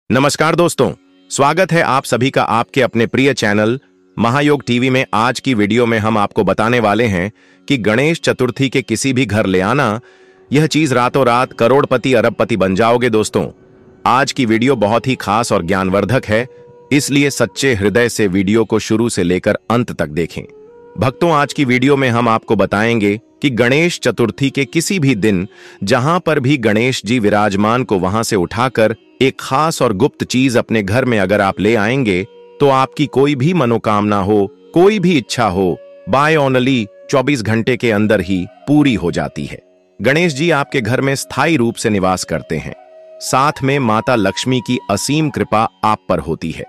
नमस्कार दोस्तों, स्वागत है आप सभी का आपके अपने प्रिय चैनल महायोग टीवी में। आज की वीडियो में हम आपको बताने वाले हैं कि गणेश चतुर्थी के किसी भी घर ले आना, यह चीज रातों रात करोड़पति अरबपति बन जाओगे। दोस्तों, आज की वीडियो बहुत ही खास और ज्ञानवर्धक है, इसलिए सच्चे हृदय से वीडियो को शुरू से लेकर अंत तक देखें। भक्तों, आज की वीडियो में हम आपको बताएंगे कि गणेश चतुर्थी के किसी भी दिन जहां पर भी गणेश जी विराजमान को वहां से उठाकर एक खास और गुप्त चीज अपने घर में अगर आप ले आएंगे तो आपकी कोई भी मनोकामना हो, कोई भी इच्छा हो, बाय ओनली 24 घंटे के अंदर ही पूरी हो जाती है। गणेश जी आपके घर में स्थायी रूप से निवास करते हैं, साथ में माता लक्ष्मी की असीम कृपा आप पर होती है।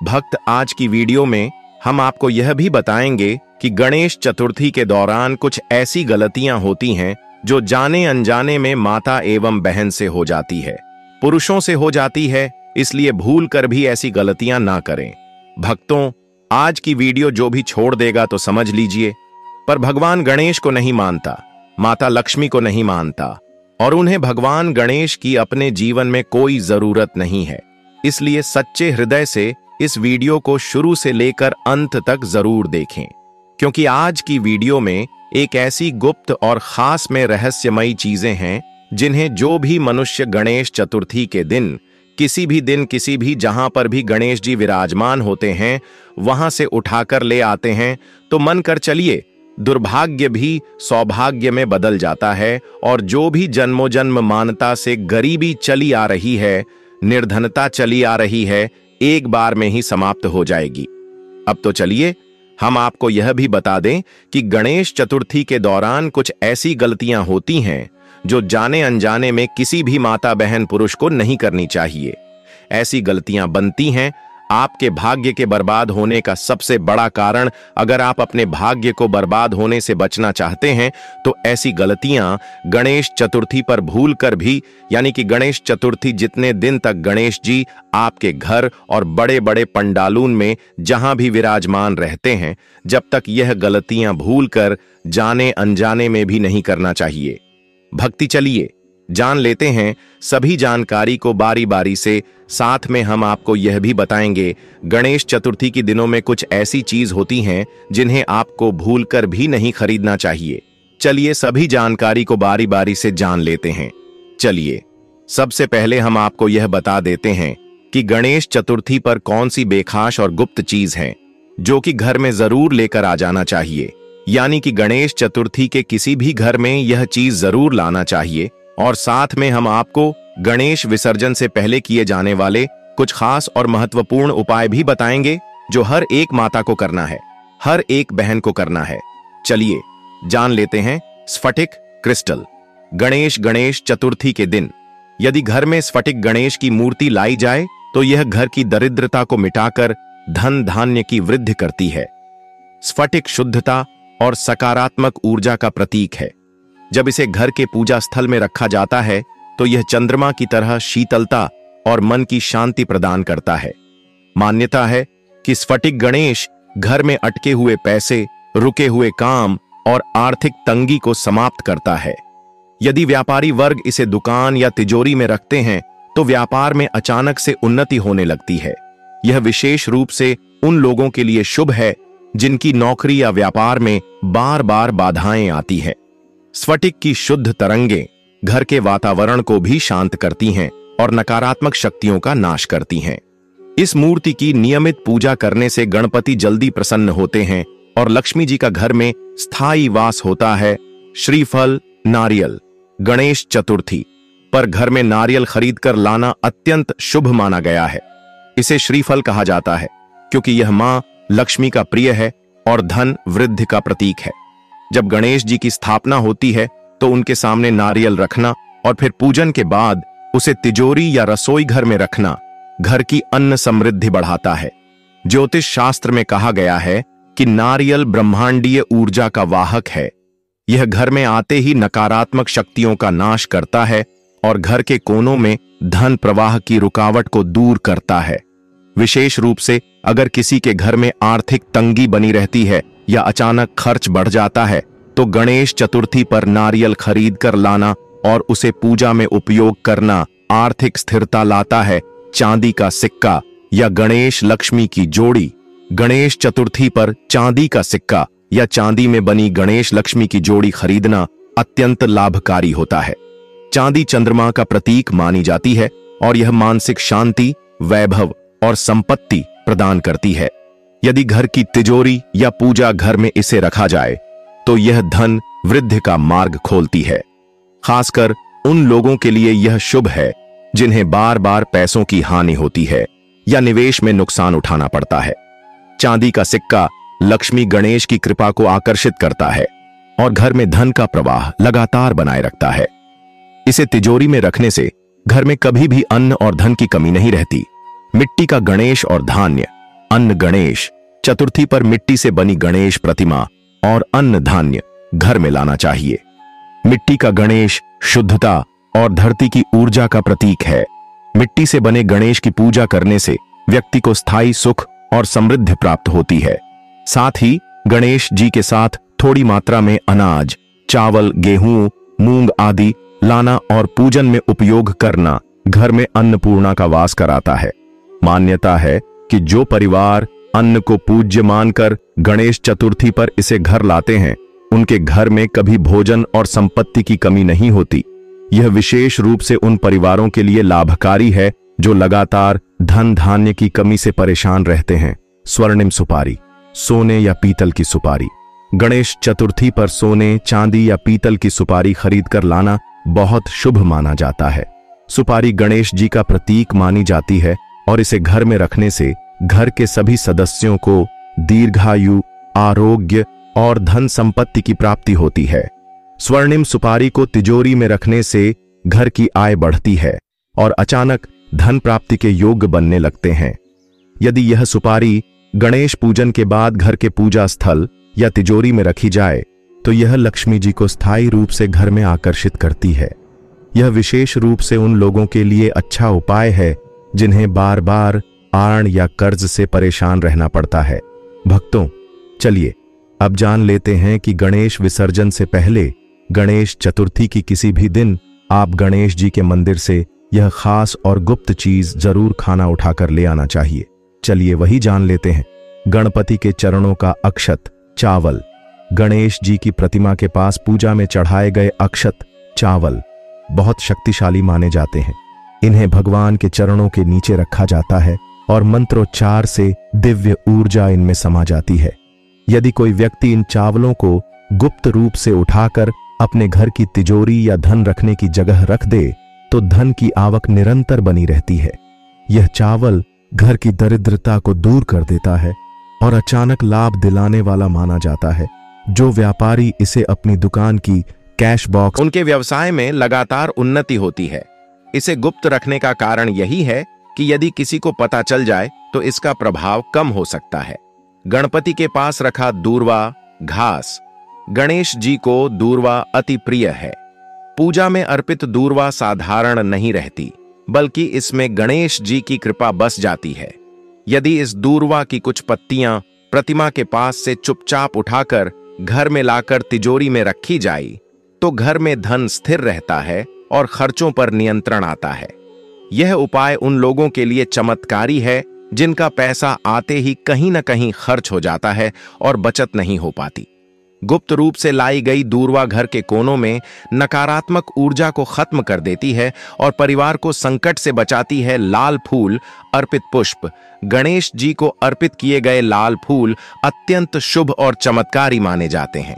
भक्त, आज की वीडियो में हम आपको यह भी बताएंगे कि गणेश चतुर्थी के दौरान कुछ ऐसी गलतियां होती हैं जो जाने अनजाने में माता एवं बहन से हो जाती है, पुरुषों से हो जाती है, इसलिए भूल कर भी ऐसी गलतियां ना करें। भक्तों, आज की वीडियो जो भी छोड़ देगा तो समझ लीजिए, पर भगवान गणेश को नहीं मानता, माता लक्ष्मी को नहीं मानता और उन्हें भगवान गणेश की अपने जीवन में कोई जरूरत नहीं है। इसलिए सच्चे हृदय से इस वीडियो को शुरू से लेकर अंत तक जरूर देखें, क्योंकि आज की वीडियो में एक ऐसी गुप्त और खास में रहस्यमयी चीजें हैं जिन्हें जो भी मनुष्य गणेश चतुर्थी के दिन किसी भी जहां पर भी गणेश जी विराजमान होते हैं वहां से उठाकर ले आते हैं तो मन कर चलिए दुर्भाग्य भी सौभाग्य में बदल जाता है, और जो भी जन्मों जन्म मानता से गरीबी चली आ रही है, निर्धनता चली आ रही है, एक बार में ही समाप्त हो जाएगी। अब तो चलिए हम आपको यह भी बता दें कि गणेश चतुर्थी के दौरान कुछ ऐसी गलतियां होती हैं जो जाने अनजाने में किसी भी माता बहन पुरुष को नहीं करनी चाहिए। ऐसी गलतियां बनती हैं आपके भाग्य के बर्बाद होने का सबसे बड़ा कारण। अगर आप अपने भाग्य को बर्बाद होने से बचना चाहते हैं तो ऐसी गलतियां गणेश चतुर्थी पर भूल कर भी, यानी कि गणेश चतुर्थी जितने दिन तक गणेश जी आपके घर और बड़े बड़े पंडालून में जहां भी विराजमान रहते हैं, जब तक यह गलतियां भूल कर जाने अनजाने में भी नहीं करना चाहिए। भक्ति, चलिए जान लेते हैं सभी जानकारी को बारी बारी से। साथ में हम आपको यह भी बताएंगे गणेश चतुर्थी के दिनों में कुछ ऐसी चीज होती हैं जिन्हें आपको भूलकर भी नहीं खरीदना चाहिए। चलिए सभी जानकारी को बारी बारी से जान लेते हैं। चलिए सबसे पहले हम आपको यह बता देते हैं कि गणेश चतुर्थी पर कौन सी बेखास और गुप्त चीज है जो कि घर में जरूर लेकर आ जाना चाहिए। यानी कि गणेश चतुर्थी के किसी भी घर में यह चीज जरूर लाना चाहिए। और साथ में हम आपको गणेश विसर्जन से पहले किए जाने वाले कुछ खास और महत्वपूर्ण उपाय भी बताएंगे जो हर एक माता को करना है, हर एक बहन को करना है। चलिए जान लेते हैं स्फटिक क्रिस्टल। गणेश चतुर्थी के दिन यदि घर में स्फटिक गणेश की मूर्ति लाई जाए तो यह घर की दरिद्रता को मिटाकर धन धान्य की वृद्धि करती है। स्फटिक शुद्धता और सकारात्मक ऊर्जा का प्रतीक है। जब इसे घर के पूजा स्थल में रखा जाता है तो यह चंद्रमा की तरह शीतलता और मन की शांति प्रदान करता है। मान्यता है कि स्फटिक गणेश घर में अटके हुए पैसे, रुके हुए काम और आर्थिक तंगी को समाप्त करता है। यदि व्यापारी वर्ग इसे दुकान या तिजोरी में रखते हैं तो व्यापार में अचानक से उन्नति होने लगती है। यह विशेष रूप से उन लोगों के लिए शुभ है जिनकी नौकरी या व्यापार में बार बार बाधाएं आती है। स्फटिक की शुद्ध तरंगें घर के वातावरण को भी शांत करती हैं और नकारात्मक शक्तियों का नाश करती हैं। इस मूर्ति की नियमित पूजा करने से गणपति जल्दी प्रसन्न होते हैं और लक्ष्मी जी का घर में स्थायी वास होता है। श्रीफल, नारियल। गणेश चतुर्थी पर घर में नारियल खरीद कर लाना अत्यंत शुभ माना गया है। इसे श्रीफल कहा जाता है क्योंकि यह मां लक्ष्मी का प्रिय है और धन वृद्धि का प्रतीक है। जब गणेश जी की स्थापना होती है तो उनके सामने नारियल रखना और फिर पूजन के बाद उसे तिजोरी या रसोई घर में रखना घर की अन्न समृद्धि बढ़ाता है। ज्योतिष शास्त्र में कहा गया है कि नारियल ब्रह्मांडीय ऊर्जा का वाहक है। यह घर में आते ही नकारात्मक शक्तियों का नाश करता है और घर के कोनों में धन प्रवाह की रुकावट को दूर करता है। विशेष रूप से अगर किसी के घर में आर्थिक तंगी बनी रहती है या अचानक खर्च बढ़ जाता है तो गणेश चतुर्थी पर नारियल खरीद कर लाना और उसे पूजा में उपयोग करना आर्थिक स्थिरता लाता है, चांदी का सिक्का या गणेश लक्ष्मी की जोड़ी। गणेश चतुर्थी पर चांदी का सिक्का या चांदी में बनी गणेश लक्ष्मी की जोड़ी खरीदना अत्यंत लाभकारी होता है। चांदी चंद्रमा का प्रतीक मानी जाती है और यह मानसिक शांति, वैभव और संपत्ति प्रदान करती है। यदि घर की तिजोरी या पूजा घर में इसे रखा जाए तो यह धन वृद्धि का मार्ग खोलती है। खासकर उन लोगों के लिए यह शुभ है जिन्हें बार बार पैसों की हानि होती है या निवेश में नुकसान उठाना पड़ता है। चांदी का सिक्का लक्ष्मी गणेश की कृपा को आकर्षित करता है और घर में धन का प्रवाह लगातार बनाए रखता है। इसे तिजोरी में रखने से घर में कभी भी अन्न और धन की कमी नहीं रहती। मिट्टी का गणेश और धान्य। अन्न गणेश चतुर्थी पर मिट्टी से बनी गणेश प्रतिमा और अन्न धान्य घर में लाना चाहिए। मिट्टी का गणेश शुद्धता और धरती की ऊर्जा का प्रतीक है। मिट्टी से बने गणेश की पूजा करने से व्यक्ति को स्थायी सुख और समृद्धि प्राप्त होती है। साथ ही गणेश जी के साथ थोड़ी मात्रा में अनाज, चावल, गेहूं, मूंग आदि लाना और पूजन में उपयोग करना घर में अन्नपूर्णा का वास कराता है। मान्यता है कि जो परिवार अन्न को पूज्य मानकर गणेश चतुर्थी पर इसे घर लाते हैं, उनके घर में कभी भोजन और संपत्ति की कमी नहीं होती। यह विशेष रूप से उन परिवारों के लिए लाभकारी है जो लगातार धन धान्य की कमी से परेशान रहते हैं। स्वर्णिम सुपारी। सोने या पीतल की सुपारी। गणेश चतुर्थी पर सोने, चांदी या पीतल की सुपारी खरीद कर लाना बहुत शुभ माना जाता है। सुपारी गणेश जी का प्रतीक मानी जाती है और इसे घर में रखने से घर के सभी सदस्यों को दीर्घायु, आरोग्य और धन संपत्ति की प्राप्ति होती है। स्वर्णिम सुपारी को तिजोरी में रखने से घर की आय बढ़ती है और अचानक धन प्राप्ति के योग्य बनने लगते हैं। यदि यह सुपारी गणेश पूजन के बाद घर के पूजा स्थल या तिजोरी में रखी जाए तो यह लक्ष्मी जी को स्थायी रूप से घर में आकर्षित करती है। यह विशेष रूप से उन लोगों के लिए अच्छा उपाय है जिन्हें बार बार आड़ या कर्ज से परेशान रहना पड़ता है। भक्तों, चलिए अब जान लेते हैं कि गणेश विसर्जन से पहले गणेश चतुर्थी की किसी भी दिन आप गणेश जी के मंदिर से यह खास और गुप्त चीज जरूर खाना उठाकर ले आना चाहिए। चलिए वही जान लेते हैं। गणपति के चरणों का अक्षत, चावल। गणेश जी की प्रतिमा के पास पूजा में चढ़ाए गए अक्षत, चावल बहुत शक्तिशाली माने जाते हैं। इन्हें भगवान के चरणों के नीचे रखा जाता है और मंत्रोच्चार से दिव्य ऊर्जा इनमें समा जाती है। यदि कोई व्यक्ति इन चावलों को गुप्त रूप से उठाकर अपने घर की तिजोरी या धन रखने की जगह रख दे तो धन की आवक निरंतर बनी रहती है। यह चावल घर की दरिद्रता को दूर कर देता है और अचानक लाभ दिलाने वाला माना जाता है। जो व्यापारी इसे अपनी दुकान की कैश बॉक्स, उनके व्यवसाय में लगातार उन्नति होती है। इसे गुप्त रखने का कारण यही है कि यदि किसी को पता चल जाए तो इसका प्रभाव कम हो सकता है। गणपति के पास रखा दूर्वा, घास। गणेश जी को दूर्वा अति प्रिय है। पूजा में अर्पित दूर्वा साधारण नहीं रहती, बल्कि इसमें गणेश जी की कृपा बस जाती है। यदि इस दूर्वा की कुछ पत्तियां प्रतिमा के पास से चुपचाप उठाकर घर में लाकर तिजोरी में रखी जाए तो घर में धन स्थिर रहता है और खर्चों पर नियंत्रण आता है। यह उपाय उन लोगों के लिए चमत्कारी है जिनका पैसा आते ही कहीं न कहीं खर्च हो जाता है और बचत नहीं हो पाती। गुप्त रूप से लाई गई दूर्वा घर के कोनों में नकारात्मक ऊर्जा को खत्म कर देती है और परिवार को संकट से बचाती है। लाल फूल अर्पित पुष्प। गणेश जी को अर्पित किए गए लाल फूल अत्यंत शुभ और चमत्कारी माने जाते हैं।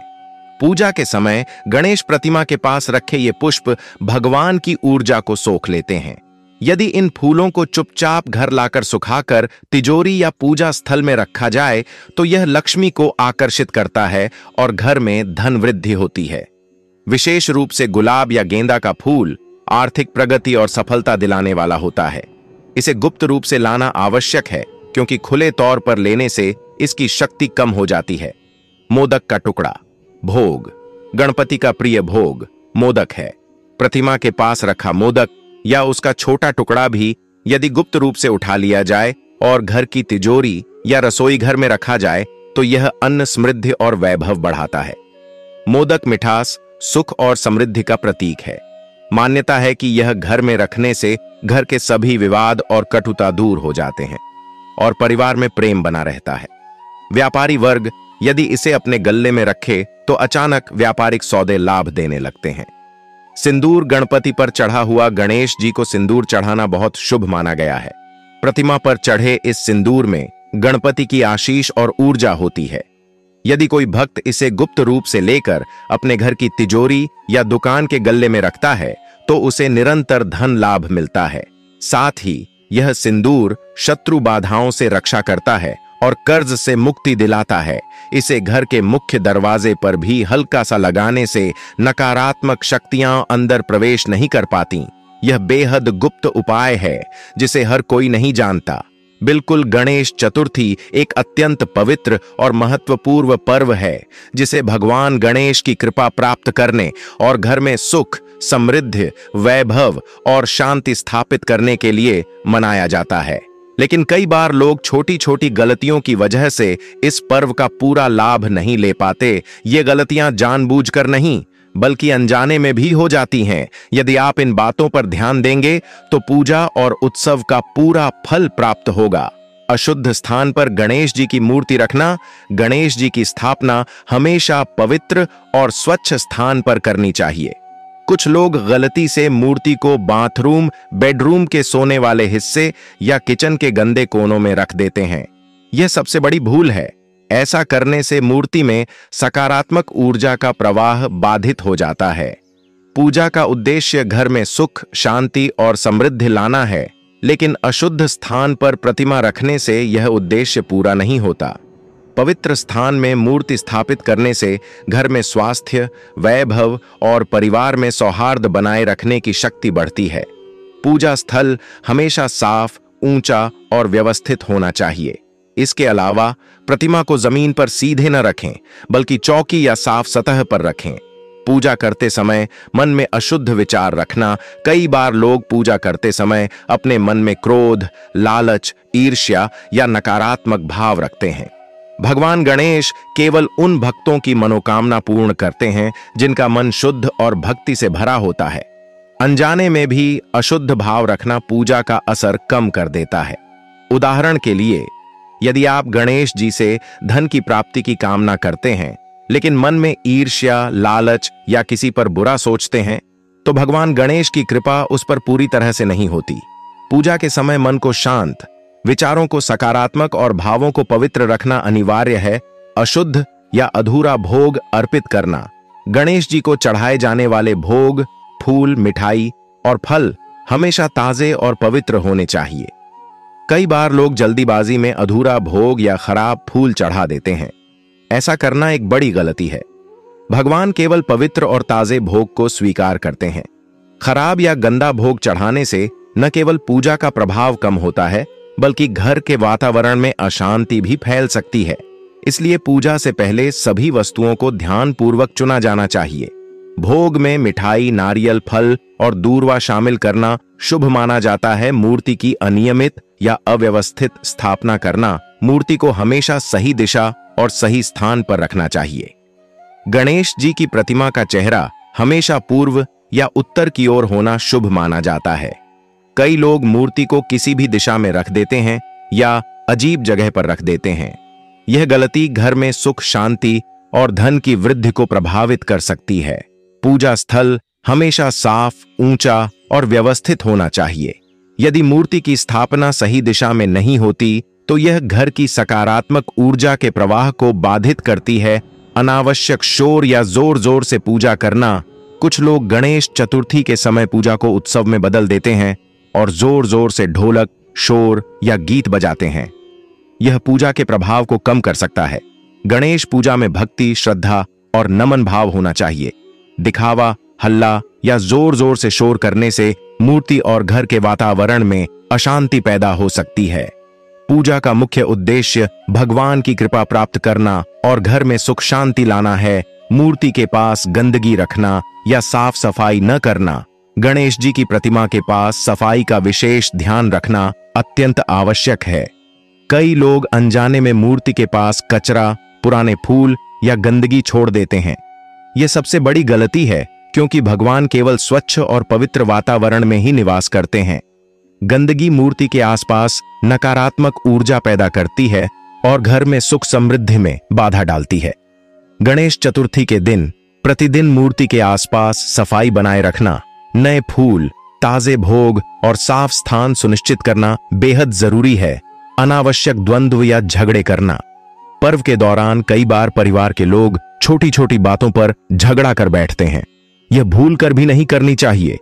पूजा के समय गणेश प्रतिमा के पास रखे ये पुष्प भगवान की ऊर्जा को सोख लेते हैं। यदि इन फूलों को चुपचाप घर लाकर सुखाकर तिजोरी या पूजा स्थल में रखा जाए तो यह लक्ष्मी को आकर्षित करता है और घर में धन वृद्धि होती है। विशेष रूप से गुलाब या गेंदा का फूल आर्थिक प्रगति और सफलता दिलाने वाला होता है। इसे गुप्त रूप से लाना आवश्यक है क्योंकि खुले तौर पर लेने से इसकी शक्ति कम हो जाती है। मोदक का टुकड़ा, भोग। गणपति का प्रिय भोग मोदक है। प्रतिमा के पास रखा मोदक या उसका छोटा टुकड़ा भी यदि गुप्त रूप से उठा लिया जाए और घर की तिजोरी या रसोई घर में रखा जाए तो यह अन्न समृद्धि और वैभव बढ़ाता है। मोदक मिठास, सुख और समृद्धि का प्रतीक है। मान्यता है कि यह घर में रखने से घर के सभी विवाद और कटुता दूर हो जाते हैं और परिवार में प्रेम बना रहता है। व्यापारी वर्ग यदि इसे अपने गल्ले में रखे तो अचानक व्यापारिक सौदे लाभ देने लगते हैं। सिंदूर गणपति पर चढ़ा हुआ गणेश जी को सिंदूर चढ़ाना बहुत शुभ माना गया है। प्रतिमा पर चढ़े इस सिंदूर में गणपति की आशीष और ऊर्जा होती है। यदि कोई भक्त इसे गुप्त रूप से लेकर अपने घर की तिजोरी या दुकान के गल्ले में रखता है तो उसे निरंतर धन लाभ मिलता है। साथ ही यह सिंदूर शत्रु बाधाओं से रक्षा करता है और कर्ज से मुक्ति दिलाता है। इसे घर के मुख्य दरवाजे पर भी हल्का सा लगाने से नकारात्मक शक्तियां अंदर प्रवेश नहीं कर पाती। यह बेहद गुप्त उपाय है जिसे हर कोई नहीं जानता। बिल्कुल, गणेश चतुर्थी एक अत्यंत पवित्र और महत्वपूर्ण पर्व है जिसे भगवान गणेश की कृपा प्राप्त करने और घर में सुख, समृद्धि, वैभव और शांति स्थापित करने के लिए मनाया जाता है। लेकिन कई बार लोग छोटी छोटी गलतियों की वजह से इस पर्व का पूरा लाभ नहीं ले पाते। ये गलतियां जानबूझकर नहीं बल्कि अनजाने में भी हो जाती हैं। यदि आप इन बातों पर ध्यान देंगे तो पूजा और उत्सव का पूरा फल प्राप्त होगा। अशुद्ध स्थान पर गणेश जी की मूर्ति रखना। गणेश जी की स्थापना हमेशा पवित्र और स्वच्छ स्थान पर करनी चाहिए। कुछ लोग गलती से मूर्ति को बाथरूम, बेडरूम के सोने वाले हिस्से या किचन के गंदे कोनों में रख देते हैं। यह सबसे बड़ी भूल है। ऐसा करने से मूर्ति में सकारात्मक ऊर्जा का प्रवाह बाधित हो जाता है। पूजा का उद्देश्य घर में सुख, शांति और समृद्धि लाना है, लेकिन अशुद्ध स्थान पर प्रतिमा रखने से यह उद्देश्य पूरा नहीं होता। पवित्र स्थान में मूर्ति स्थापित करने से घर में स्वास्थ्य, वैभव और परिवार में सौहार्द बनाए रखने की शक्ति बढ़ती है। पूजा स्थल हमेशा साफ, ऊंचा और व्यवस्थित होना चाहिए। इसके अलावा प्रतिमा को जमीन पर सीधे न रखें बल्कि चौकी या साफ सतह पर रखें। पूजा करते समय मन में अशुद्ध विचार रखना। कई बार लोग पूजा करते समय अपने मन में क्रोध, लालच, ईर्ष्या या नकारात्मक भाव रखते हैं। भगवान गणेश केवल उन भक्तों की मनोकामना पूर्ण करते हैं जिनका मन शुद्ध और भक्ति से भरा होता है। अनजाने में भी अशुद्ध भाव रखना पूजा का असर कम कर देता है। उदाहरण के लिए, यदि आप गणेश जी से धन की प्राप्ति की कामना करते हैं लेकिन मन में ईर्ष्या, लालच या किसी पर बुरा सोचते हैं तो भगवान गणेश की कृपा उस पर पूरी तरह से नहीं होती। पूजा के समय मन को शांत, विचारों को सकारात्मक और भावों को पवित्र रखना अनिवार्य है। अशुद्ध या अधूरा भोग अर्पित करना। गणेश जी को चढ़ाए जाने वाले भोग, फूल, मिठाई और फल हमेशा ताजे और पवित्र होने चाहिए। कई बार लोग जल्दीबाजी में अधूरा भोग या खराब फूल चढ़ा देते हैं। ऐसा करना एक बड़ी गलती है। भगवान केवल पवित्र और ताजे भोग को स्वीकार करते हैं। खराब या गंदा भोग चढ़ाने से न केवल पूजा का प्रभाव कम होता है बल्कि घर के वातावरण में अशांति भी फैल सकती है। इसलिए पूजा से पहले सभी वस्तुओं को ध्यानपूर्वक चुना जाना चाहिए। भोग में मिठाई, नारियल, फल और दूर्वा शामिल करना शुभ माना जाता है। मूर्ति की अनियमित या अव्यवस्थित स्थापना करना। मूर्ति को हमेशा सही दिशा और सही स्थान पर रखना चाहिए। गणेश जी की प्रतिमा का चेहरा हमेशा पूर्व या उत्तर की ओर होना शुभ माना जाता है। कई लोग मूर्ति को किसी भी दिशा में रख देते हैं या अजीब जगह पर रख देते हैं। यह गलती घर में सुख, शांति और धन की वृद्धि को प्रभावित कर सकती है। पूजा स्थल हमेशा साफ, ऊंचा और व्यवस्थित होना चाहिए। यदि मूर्ति की स्थापना सही दिशा में नहीं होती तो यह घर की सकारात्मक ऊर्जा के प्रवाह को बाधित करती है। अनावश्यक शोर या जोर जोर से पूजा करना। कुछ लोग गणेश चतुर्थी के समय पूजा को उत्सव में बदल देते हैं और जोर जोर से ढोलक, शोर या गीत बजाते हैं। यह पूजा के प्रभाव को कम कर सकता है। गणेश पूजा में भक्ति, श्रद्धा और नमन भाव होना चाहिए। दिखावा, हल्ला या जोर जोर से शोर करने से मूर्ति और घर के वातावरण में अशांति पैदा हो सकती है। पूजा का मुख्य उद्देश्य भगवान की कृपा प्राप्त करना और घर में सुख शांति लाना है। मूर्ति के पास गंदगी रखना या साफ सफाई न करना। गणेश जी की प्रतिमा के पास सफाई का विशेष ध्यान रखना अत्यंत आवश्यक है। कई लोग अनजाने में मूर्ति के पास कचरा, पुराने फूल या गंदगी छोड़ देते हैं। यह सबसे बड़ी गलती है क्योंकि भगवान केवल स्वच्छ और पवित्र वातावरण में ही निवास करते हैं। गंदगी मूर्ति के आसपास नकारात्मक ऊर्जा पैदा करती है और घर में सुख समृद्धि में बाधा डालती है। गणेश चतुर्थी के दिन प्रतिदिन मूर्ति के आसपास सफाई बनाए रखना, नए फूल, ताजे भोग और साफ स्थान सुनिश्चित करना बेहद जरूरी है। अनावश्यक द्वंद्व या झगड़े करना। पर्व के दौरान कई बार परिवार के लोग छोटी छोटी बातों पर झगड़ा कर बैठते हैं। यह भूल कर भी नहीं करनी चाहिए।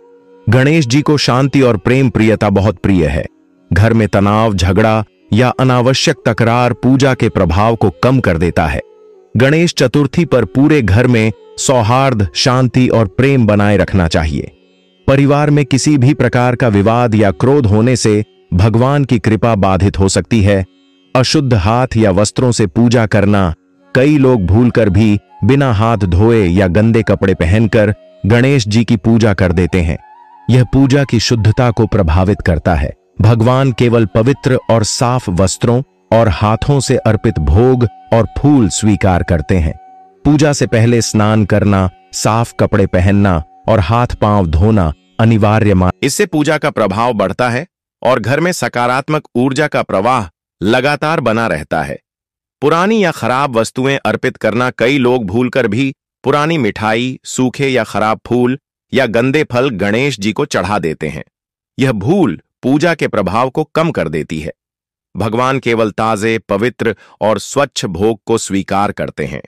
गणेश जी को शांति और प्रेम प्रियता बहुत प्रिय है। घर में तनाव, झगड़ा या अनावश्यक तकरार पूजा के प्रभाव को कम कर देता है। गणेश चतुर्थी पर पूरे घर में सौहार्द, शांति और प्रेम बनाए रखना चाहिए। परिवार में किसी भी प्रकार का विवाद या क्रोध होने से भगवान की कृपा बाधित हो सकती है। अशुद्ध हाथ या वस्त्रों से पूजा करना। कई लोग भूलकर भी बिना हाथ धोए या गंदे कपड़े पहनकर गणेश जी की पूजा कर देते हैं। यह पूजा की शुद्धता को प्रभावित करता है। भगवान केवल पवित्र और साफ वस्त्रों और हाथों से अर्पित भोग और फूल स्वीकार करते हैं। पूजा से पहले स्नान करना, साफ कपड़े पहनना और हाथ पांव धोना अनिवार्य। इससे पूजा का प्रभाव बढ़ता है और घर में सकारात्मक ऊर्जा का प्रवाह लगातार बना रहता है। पुरानी या खराब वस्तुएं अर्पित करना। कई लोग भूलकर भी पुरानी मिठाई, सूखे या खराब फूल या गंदे फल गणेश जी को चढ़ा देते हैं। यह भूल पूजा के प्रभाव को कम कर देती है। भगवान केवल ताजे, पवित्र और स्वच्छ भोग को स्वीकार करते हैं।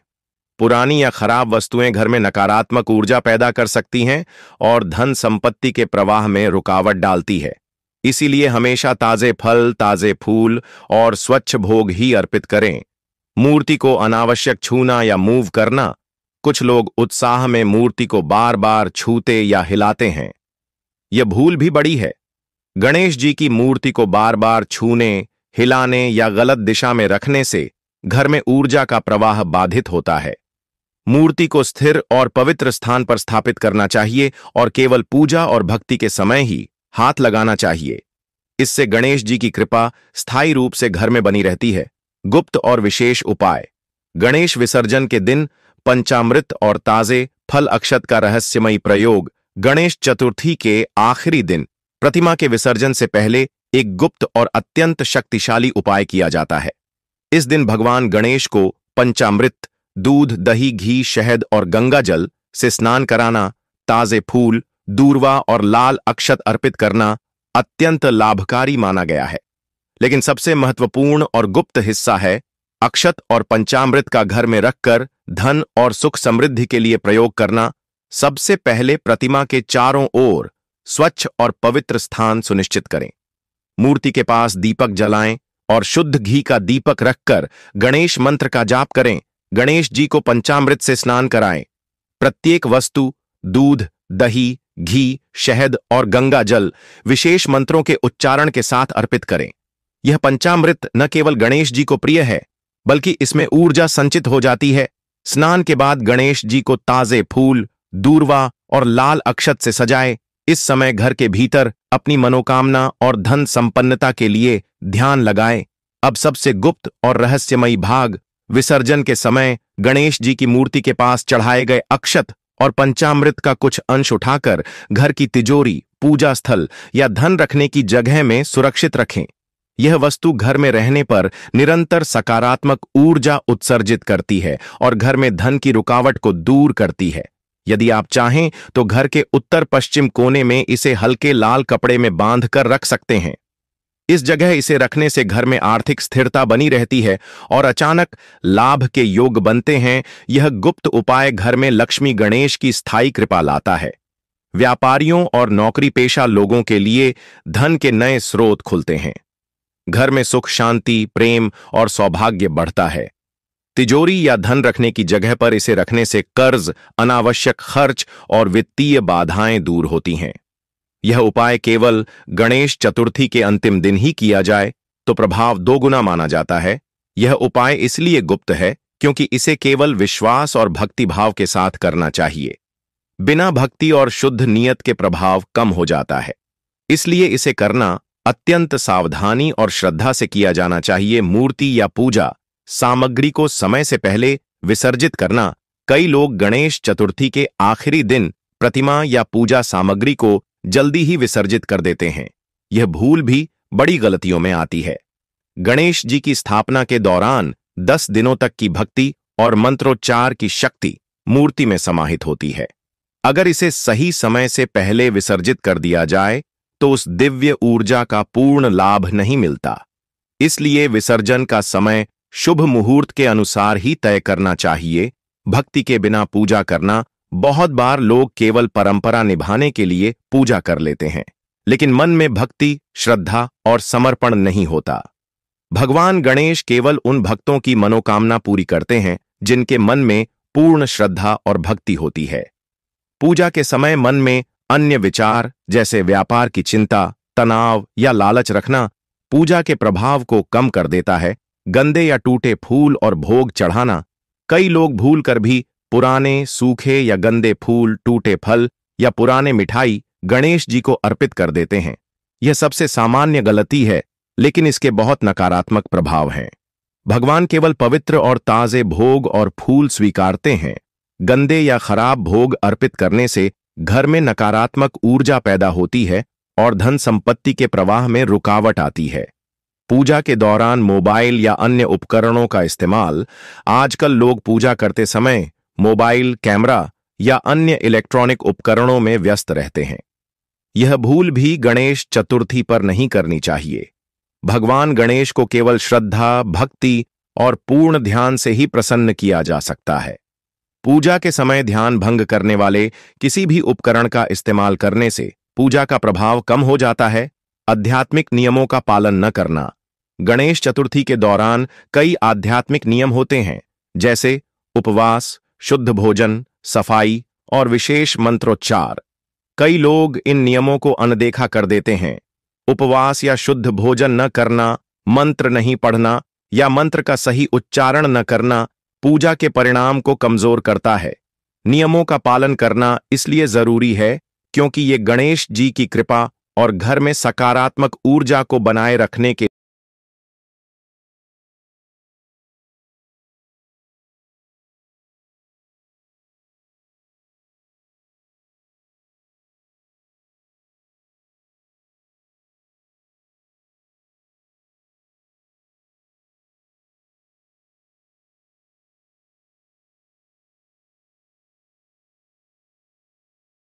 पुरानी या खराब वस्तुएं घर में नकारात्मक ऊर्जा पैदा कर सकती हैं और धन संपत्ति के प्रवाह में रुकावट डालती है। इसीलिए हमेशा ताजे फल, ताजे फूल और स्वच्छ भोग ही अर्पित करें। मूर्ति को अनावश्यक छूना या मूव करना। कुछ लोग उत्साह में मूर्ति को बार बार छूते या हिलाते हैं। यह भूल भी बड़ी है। गणेश जी की मूर्ति को बार बार छूने, हिलाने या गलत दिशा में रखने से घर में ऊर्जा का प्रवाह बाधित होता है। मूर्ति को स्थिर और पवित्र स्थान पर स्थापित करना चाहिए और केवल पूजा और भक्ति के समय ही हाथ लगाना चाहिए। इससे गणेश जी की कृपा स्थायी रूप से घर में बनी रहती है। गुप्त और विशेष उपाय। गणेश विसर्जन के दिन पंचामृत और ताजे फल अक्षत का रहस्यमयी प्रयोग। गणेश चतुर्थी के आखिरी दिन प्रतिमा के विसर्जन से पहले एक गुप्त और अत्यंत शक्तिशाली उपाय किया जाता है। इस दिन भगवान गणेश को पंचामृत, दूध, दही, घी, शहद और गंगा जल से स्नान कराना, ताजे फूल, दूर्वा और लाल अक्षत अर्पित करना अत्यंत लाभकारी माना गया है। लेकिन सबसे महत्वपूर्ण और गुप्त हिस्सा है अक्षत और पंचामृत का घर में रखकर धन और सुख समृद्धि के लिए प्रयोग करना। सबसे पहले प्रतिमा के चारों ओर स्वच्छ और पवित्र स्थान सुनिश्चित करें। मूर्ति के पास दीपक जलाएं और शुद्ध घी का दीपक रखकर गणेश मंत्र का जाप करें। गणेश जी को पंचामृत से स्नान कराएं। प्रत्येक वस्तु, दूध, दही, घी, शहद और गंगा जल विशेष मंत्रों के उच्चारण के साथ अर्पित करें। यह पंचामृत न केवल गणेश जी को प्रिय है, बल्कि इसमें ऊर्जा संचित हो जाती है। स्नान के बाद गणेश जी को ताजे फूल, दूर्वा और लाल अक्षत से सजाए। इस समय घर के भीतर अपनी मनोकामना और धन संपन्नता के लिए ध्यान लगाएं। अब सबसे गुप्त और रहस्यमयी भाग। विसर्जन के समय गणेश जी की मूर्ति के पास चढ़ाए गए अक्षत और पंचामृत का कुछ अंश उठाकर घर की तिजोरी, पूजा स्थल या धन रखने की जगह में सुरक्षित रखें। यह वस्तु घर में रहने पर निरंतर सकारात्मक ऊर्जा उत्सर्जित करती है और घर में धन की रुकावट को दूर करती है। यदि आप चाहें तो घर के उत्तर पश्चिम कोने में इसे हल्के लाल कपड़े में बांधकर रख सकते हैं। इस जगह इसे रखने से घर में आर्थिक स्थिरता बनी रहती है और अचानक लाभ के योग बनते हैं। यह गुप्त उपाय घर में लक्ष्मी गणेश की स्थायी कृपा लाता है। व्यापारियों और नौकरी पेशा लोगों के लिए धन के नए स्रोत खुलते हैं। घर में सुख, शांति, प्रेम और सौभाग्य बढ़ता है। तिजोरी या धन रखने की जगह पर इसे रखने से कर्ज, अनावश्यक खर्च और वित्तीय बाधाएं दूर होती हैं। यह उपाय केवल गणेश चतुर्थी के अंतिम दिन ही किया जाए तो प्रभाव दोगुना माना जाता है। यह उपाय इसलिए गुप्त है क्योंकि इसे केवल विश्वास और भक्ति भाव के साथ करना चाहिए। बिना भक्ति और शुद्ध नियत के प्रभाव कम हो जाता है। इसलिए इसे करना अत्यंत सावधानी और श्रद्धा से किया जाना चाहिए। मूर्ति या पूजा सामग्री को समय से पहले विसर्जित करना। कई लोग गणेश चतुर्थी के आखिरी दिन प्रतिमा या पूजा सामग्री को जल्दी ही विसर्जित कर देते हैं। यह भूल भी बड़ी गलतियों में आती है। गणेश जी की स्थापना के दौरान 10 दिनों तक की भक्ति और मंत्रोच्चार की शक्ति मूर्ति में समाहित होती है। अगर इसे सही समय से पहले विसर्जित कर दिया जाए तो उस दिव्य ऊर्जा का पूर्ण लाभ नहीं मिलता। इसलिए विसर्जन का समय शुभ मुहूर्त के अनुसार ही तय करना चाहिए। भक्ति के बिना पूजा करना, बहुत बार लोग केवल परंपरा निभाने के लिए पूजा कर लेते हैं, लेकिन मन में भक्ति, श्रद्धा और समर्पण नहीं होता। भगवान गणेश केवल उन भक्तों की मनोकामना पूरी करते हैं जिनके मन में पूर्ण श्रद्धा और भक्ति होती है। पूजा के समय मन में अन्य विचार जैसे व्यापार की चिंता, तनाव या लालच रखना पूजा के प्रभाव को कम कर देता है। गंदे या टूटे फूल और भोग चढ़ाना, कई लोग भूलकर भी पुराने, सूखे या गंदे फूल, टूटे फल या पुराने मिठाई गणेश जी को अर्पित कर देते हैं। यह सबसे सामान्य गलती है, लेकिन इसके बहुत नकारात्मक प्रभाव हैं। भगवान केवल पवित्र और ताजे भोग और फूल स्वीकारते हैं। गंदे या खराब भोग अर्पित करने से घर में नकारात्मक ऊर्जा पैदा होती है और धन संपत्ति के प्रवाह में रुकावट आती है। पूजा के दौरान मोबाइल या अन्य उपकरणों का इस्तेमाल, आजकल लोग पूजा करते समय मोबाइल, कैमरा या अन्य इलेक्ट्रॉनिक उपकरणों में व्यस्त रहते हैं। यह भूल भी गणेश चतुर्थी पर नहीं करनी चाहिए। भगवान गणेश को केवल श्रद्धा, भक्ति और पूर्ण ध्यान से ही प्रसन्न किया जा सकता है। पूजा के समय ध्यान भंग करने वाले किसी भी उपकरण का इस्तेमाल करने से पूजा का प्रभाव कम हो जाता है। आध्यात्मिक नियमों का पालन न करना। गणेश चतुर्थी के दौरान कई आध्यात्मिक नियम होते हैं, जैसे उपवास, शुद्ध भोजन, सफाई और विशेष मंत्रोच्चार। कई लोग इन नियमों को अनदेखा कर देते हैं। उपवास या शुद्ध भोजन न करना, मंत्र नहीं पढ़ना या मंत्र का सही उच्चारण न करना पूजा के परिणाम को कमजोर करता है। नियमों का पालन करना इसलिए जरूरी है क्योंकि ये गणेश जी की कृपा और घर में सकारात्मक ऊर्जा को बनाए रखने के